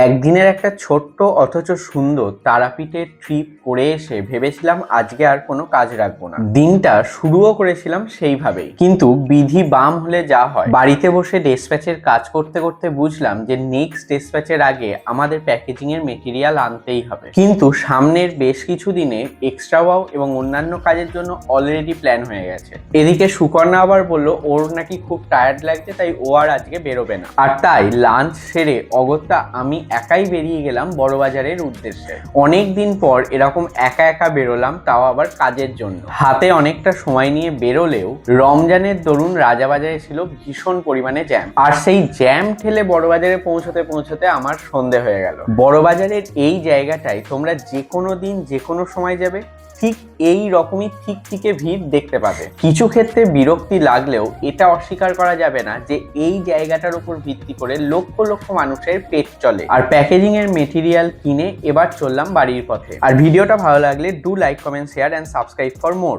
একদিনের একটা ছোট্ট অথচ সুন্দর তারাপীঠের ট্রিপ করে এসে ভেবেছিলাম আজকে আর কোনো কাজ রাখবো না। দিনটা শুরুও করেছিলাম সেইভাবেই, কিন্তু বিধি বাম হলে যা হয়। বাড়িতে বসে ডেসপ্যাচের কাজ করতে করতে বুঝলাম যে নেক্সট ডেসপ্যাচের আগে আমাদের প্যাকেজিং এর মেটেরিয়াল আনতেই হবে। কিন্তু সামনের বেশ কিছু দিনে এক্সট্রা ওয়াও এবং অন্যান্য কাজের জন্য অলরেডি প্ল্যান হয়ে গেছে। এদিকে সুকর্ণা আবার বললো ওর নাকি খুব টায়ার্ড লাগছে, তাই ও আর আজকে বেরোবে না। আর তাই লাঞ্চ সেরে অগত্যা আমি একাই বেরিয়ে গেলাম বড়বাজারের উদ্দেশ্যে। অনেক দিন পর এরকম একা একা বেরোলাম, তাও আবার কাজের জন্য। হাতে অনেকটা সময় নিয়ে বেরোলেও রমজানের দরুন রাজাবাজারে ছিল ভীষণ পরিমাণে জ্যাম, আর সেই জ্যাম ঠেলে বড়বাজারে পৌঁছতে পৌঁছতে আমার সন্ধে হয়ে গেল। বড়বাজারের এই জায়গাটায় তোমরা যে কোনো দিন যে কোনো সময় যাবে, ঠিক এই রকমই ঠিকঠিকে ভিড় দেখতে পাবে। কিছু ক্ষেত্রে বিরক্তি লাগলেও এটা অস্বীকার করা যাবে না যে এই জায়গাটার উপর ভিত্তি করে লক্ষ লক্ষ মানুষের পেট চলে। আর প্যাকেজিং এর মেটেরিয়াল কিনে এবার চললাম বাড়ির পথে। আর ভিডিওটা ভালো লাগলে do like, comment, share and subscribe for more.